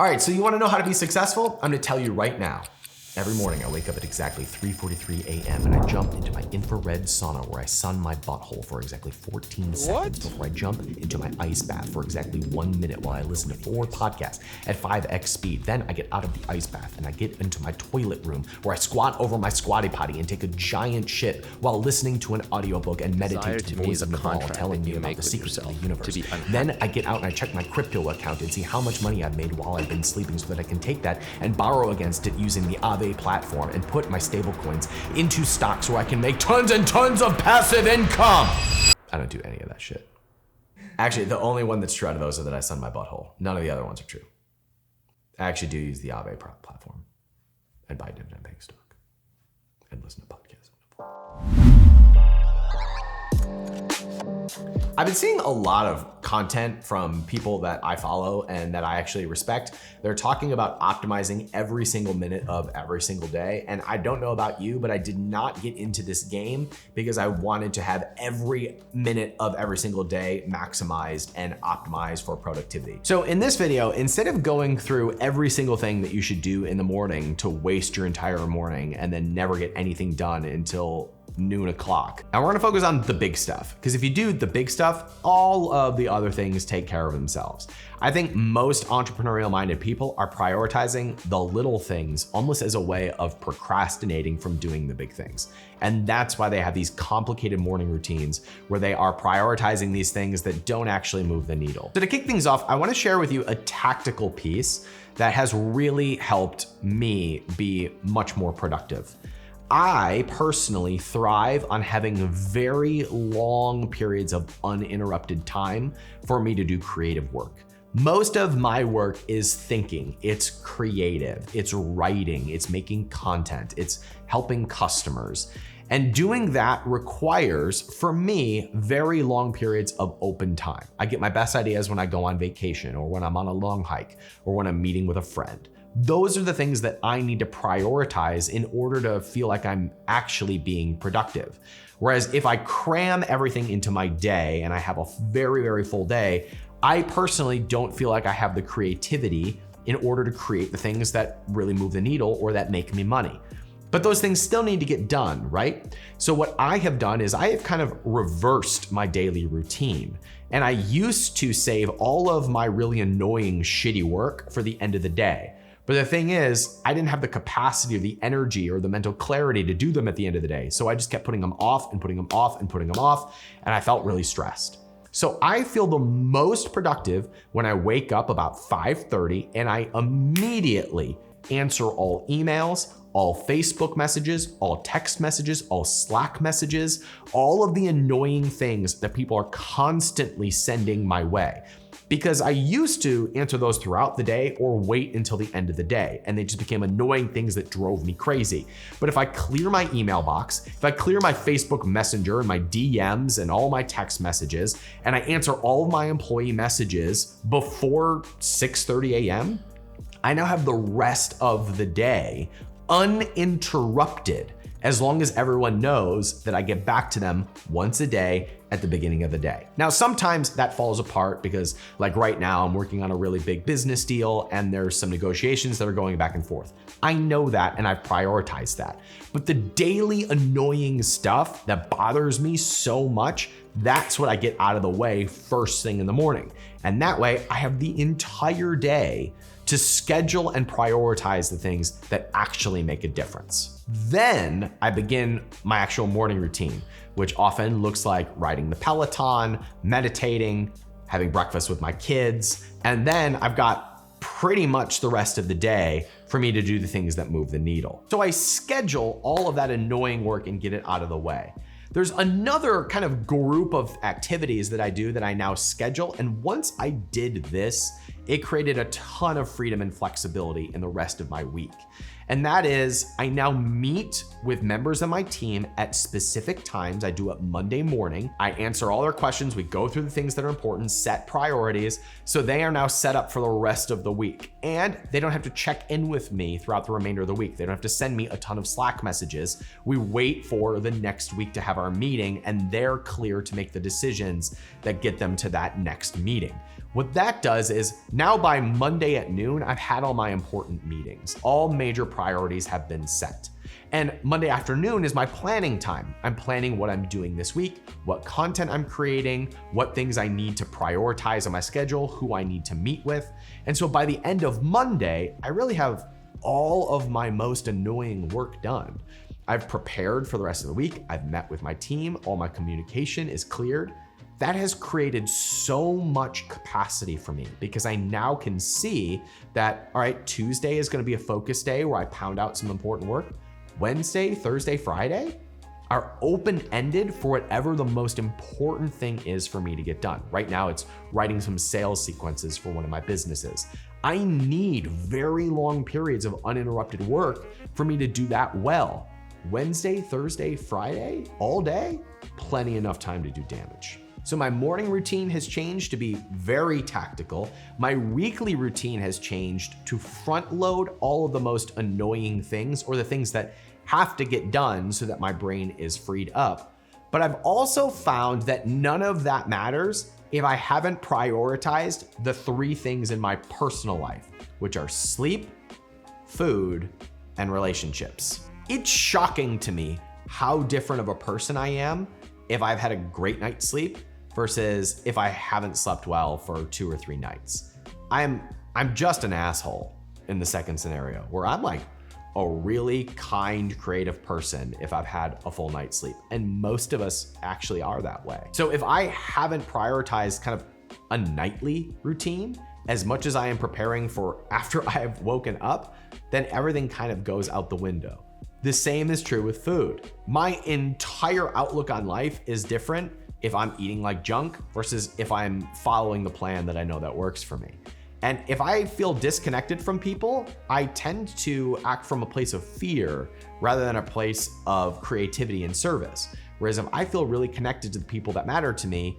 All right, so you wanna know how to be successful? I'm gonna tell you right now. Every morning I wake up at exactly 3:43 a.m. and I jump into my infrared sauna where I sun my butthole for exactly 14 seconds before I jump into my ice bath for exactly 1 minute while I listen to 4 podcasts at 5x speed. Then I get out of the ice bath and I get into my toilet room where I squat over my squatty potty and take a giant shit while listening to an audiobook and meditate to the voice of Naval telling me about the secrets of the universe. Then I get out and I check my crypto account and see how much money I've made while I've been sleeping so that I can take that and borrow against it using the Aave platform and put my stable coins into stocks where I can make tons and tons of passive income. I don't do any of that shit. Actually, the only one that's true out of those are that I sun my butthole. None of the other ones are true. I actually do use the Aave platform and buy dividend paying stock and listen to podcasts. I've been seeing a lot of content from people that I follow and that I actually respect. They're talking about optimizing every single minute of every single day. And I don't know about you, but I did not get into this game because I wanted to have every minute of every single day maximized and optimized for productivity. So in this video, instead of going through every single thing that you should do in the morning to waste your entire morning and then never get anything done until noon o'clock. And we're gonna focus on the big stuff, because if you do the big stuff, all of the other things take care of themselves. I think most entrepreneurial minded people are prioritizing the little things almost as a way of procrastinating from doing the big things. And that's why they have these complicated morning routines where they are prioritizing these things that don't actually move the needle. So to kick things off, I wanna share with you a tactical piece that has really helped me be much more productive. I personally thrive on having very long periods of uninterrupted time for me to do creative work. Most of my work is thinking, it's creative, it's writing, it's making content, it's helping customers. And doing that requires, for me, very long periods of open time. I get my best ideas when I go on vacation or when I'm on a long hike or when I'm meeting with a friend. Those are the things that I need to prioritize in order to feel like I'm actually being productive. Whereas if I cram everything into my day and I have a very, very full day, I personally don't feel like I have the creativity in order to create the things that really move the needle or that make me money. But those things still need to get done, right? So what I have done is I have kind of reversed my daily routine. And I used to save all of my really annoying, shitty work for the end of the day. But the thing is, I didn't have the capacity or the energy or the mental clarity to do them at the end of the day. So I just kept putting them off and putting them off and putting them off, and I felt really stressed. So I feel the most productive when I wake up about 5:30 and I immediately answer all emails, all Facebook messages, all text messages, all Slack messages, all of the annoying things that people are constantly sending my way. Because I used to answer those throughout the day or wait until the end of the day, and they just became annoying things that drove me crazy. But if I clear my email box, if I clear my Facebook Messenger and my DMs and all my text messages, and I answer all of my employee messages before 6:30 a.m., I now have the rest of the day uninterrupted, as long as everyone knows that I get back to them once a day at the beginning of the day. Now, sometimes that falls apart because like right now I'm working on a really big business deal and there's some negotiations that are going back and forth. I know that and I've prioritized that. But the daily annoying stuff that bothers me so much, that's what I get out of the way first thing in the morning. And that way I have the entire day to schedule and prioritize the things that actually make a difference. Then I begin my actual morning routine, which often looks like riding the Peloton, meditating, having breakfast with my kids, and then I've got pretty much the rest of the day for me to do the things that move the needle. So I schedule all of that annoying work and get it out of the way. There's another kind of group of activities that I do that I now schedule, and once I did this, it created a ton of freedom and flexibility in the rest of my week. And that is, I now meet with members of my team at specific times. I do it Monday morning. I answer all their questions. We go through the things that are important, set priorities. So they are now set up for the rest of the week. And they don't have to check in with me throughout the remainder of the week. They don't have to send me a ton of Slack messages. We wait for the next week to have our meeting, and they're clear to make the decisions that get them to that next meeting. What that does is now by Monday at noon, I've had all my important meetings. All major priorities have been set. And Monday afternoon is my planning time. I'm planning what I'm doing this week, what content I'm creating, what things I need to prioritize on my schedule, who I need to meet with. And so by the end of Monday, I really have all of my most annoying work done. I've prepared for the rest of the week. I've met with my team. All my communication is cleared. That has created so much capacity for me because I now can see that, all right, Tuesday is going to be a focus day where I pound out some important work. Wednesday, Thursday, Friday are open-ended for whatever the most important thing is for me to get done. Right now, it's writing some sales sequences for one of my businesses. I need very long periods of uninterrupted work for me to do that well. Wednesday, Thursday, Friday, all day, plenty enough time to do damage. So my morning routine has changed to be very tactical. My weekly routine has changed to front load all of the most annoying things or the things that have to get done so that my brain is freed up. But I've also found that none of that matters if I haven't prioritized the three things in my personal life, which are sleep, food, and relationships. It's shocking to me how different of a person I am if I've had a great night's sleep versus if I haven't slept well for 2 or 3 nights. I'm just an asshole in the second scenario where I'm like a really kind, creative person if I've had a full night's sleep. And most of us actually are that way. So if I haven't prioritized kind of a nightly routine as much as I am preparing for after I have woken up, then everything kind of goes out the window. The same is true with food. My entire outlook on life is different if I'm eating like junk versus if I'm following the plan that I know that works for me. And if I feel disconnected from people, I tend to act from a place of fear rather than a place of creativity and service. Whereas if I feel really connected to the people that matter to me,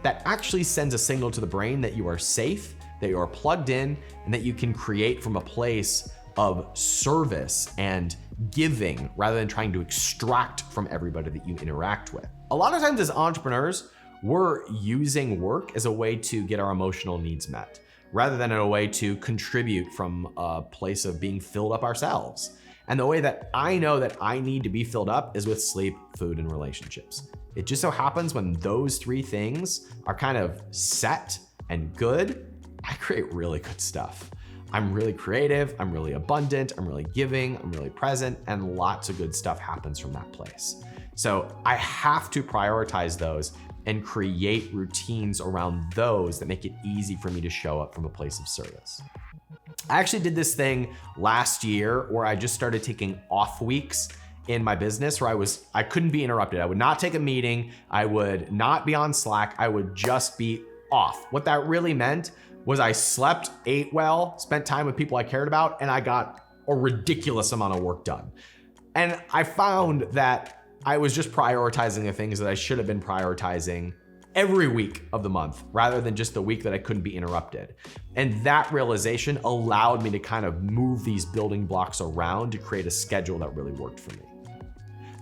that actually sends a signal to the brain that you are safe, that you are plugged in, and that you can create from a place of service and giving rather than trying to extract from everybody that you interact with. A lot of times as entrepreneurs, we're using work as a way to get our emotional needs met, rather than in a way to contribute from a place of being filled up ourselves. And the way that I know that I need to be filled up is with sleep, food, and relationships. It just so happens when those three things are kind of set and good, I create really good stuff. I'm really creative, I'm really abundant, I'm really giving, I'm really present, and lots of good stuff happens from that place. So I have to prioritize those and create routines around those that make it easy for me to show up from a place of service. I actually did this thing last year where I just started taking off weeks in my business where I couldn't be interrupted. I would not take a meeting, I would not be on Slack, I would just be off. What that really meant was I slept, ate well, spent time with people I cared about, and I got a ridiculous amount of work done. And I found that I was just prioritizing the things that I should have been prioritizing every week of the month, rather than just the week that I couldn't be interrupted. And that realization allowed me to kind of move these building blocks around to create a schedule that really worked for me.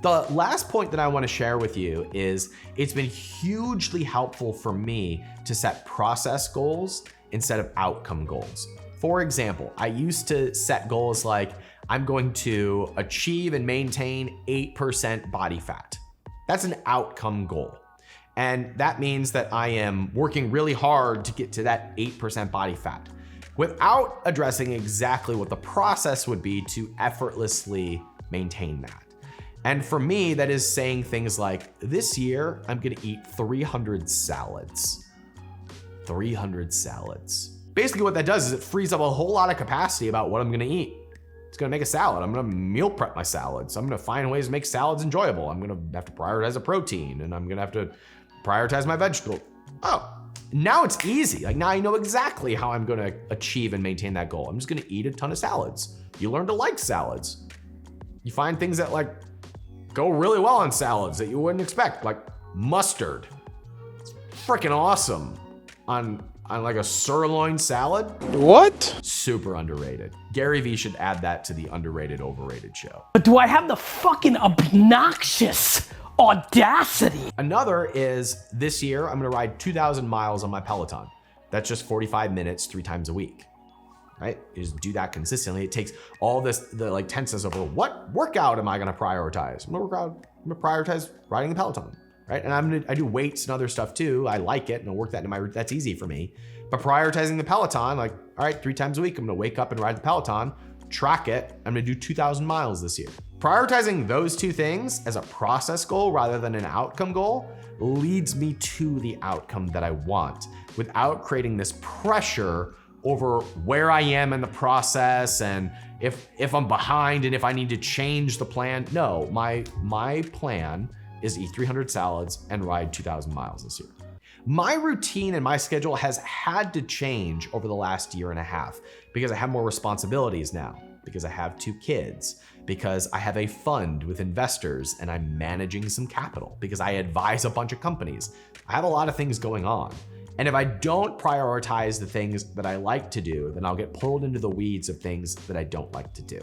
The last point that I want to share with you is it's been hugely helpful for me to set process goals instead of outcome goals. For example, I used to set goals like I'm going to achieve and maintain 8% body fat. That's an outcome goal. And that means that I am working really hard to get to that 8% body fat without addressing exactly what the process would be to effortlessly maintain that. And for me, that is saying things like, this year, I'm gonna eat 300 salads. 300 salads. Basically what that does is it frees up a whole lot of capacity about what I'm gonna eat. It's gonna make a salad. I'm gonna meal prep my salads. I'm gonna find ways to make salads enjoyable. I'm gonna have to prioritize a protein, and I'm gonna have to prioritize my vegetable. Oh, now it's easy. Like now I know exactly how I'm gonna achieve and maintain that goal. I'm just gonna eat a ton of salads. You learn to like salads. You find things that like go really well on salads that you wouldn't expect, like mustard. It's freaking awesome on like a sirloin salad. What? Super underrated. Gary Vee should add that to the underrated, overrated show. But do I have the fucking obnoxious audacity? Another is this year, I'm gonna ride 2,000 miles on my Peloton. That's just 45 minutes 3 times a week, right? You just do that consistently. It takes all this, the like tenseness over what workout am I gonna prioritize? I'm gonna prioritize riding the Peloton, right? And I do weights and other stuff too. I like it and I'll work that into that's easy for me. But prioritizing the Peloton, like, all right, 3 times a week, I'm gonna wake up and ride the Peloton, track it, I'm gonna do 2,000 miles this year. Prioritizing those 2 things as a process goal rather than an outcome goal leads me to the outcome that I want without creating this pressure over where I am in the process and if I'm behind and if I need to change the plan. No, my plan is eat 300 salads and ride 2,000 miles this year. My routine and my schedule has had to change over the last year and a half because I have more responsibilities now, because I have 2 kids, because I have a fund with investors and I'm managing some capital, because I advise a bunch of companies. I have a lot of things going on. And if I don't prioritize the things that I like to do, then I'll get pulled into the weeds of things that I don't like to do.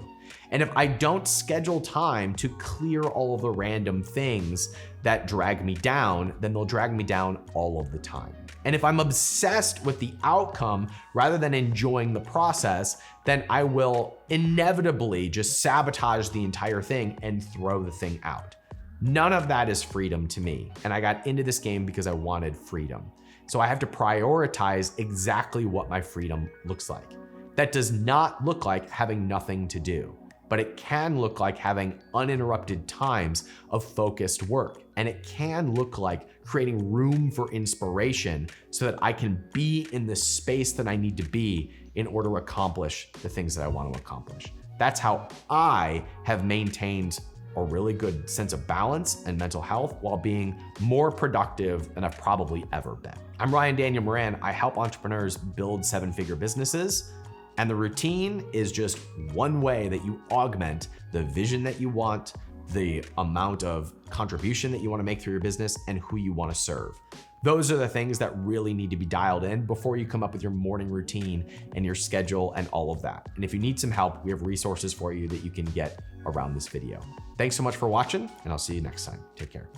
And if I don't schedule time to clear all of the random things that drag me down, then they'll drag me down all of the time. And if I'm obsessed with the outcome rather than enjoying the process, then I will inevitably just sabotage the entire thing and throw the thing out. None of that is freedom to me. And I got into this game because I wanted freedom. So I have to prioritize exactly what my freedom looks like. That does not look like having nothing to do, but it can look like having uninterrupted times of focused work. And it can look like creating room for inspiration so that I can be in the space that I need to be in order to accomplish the things that I want to accomplish. That's how I have maintained a really good sense of balance and mental health while being more productive than I've probably ever been. I'm Ryan Daniel Moran. I help entrepreneurs build 7-figure businesses. And the routine is just one way that you augment the vision that you want, the amount of contribution that you want to make through your business, and who you want to serve. Those are the things that really need to be dialed in before you come up with your morning routine and your schedule and all of that. And if you need some help, we have resources for you that you can get around this video. Thanks so much for watching, and I'll see you next time. Take care.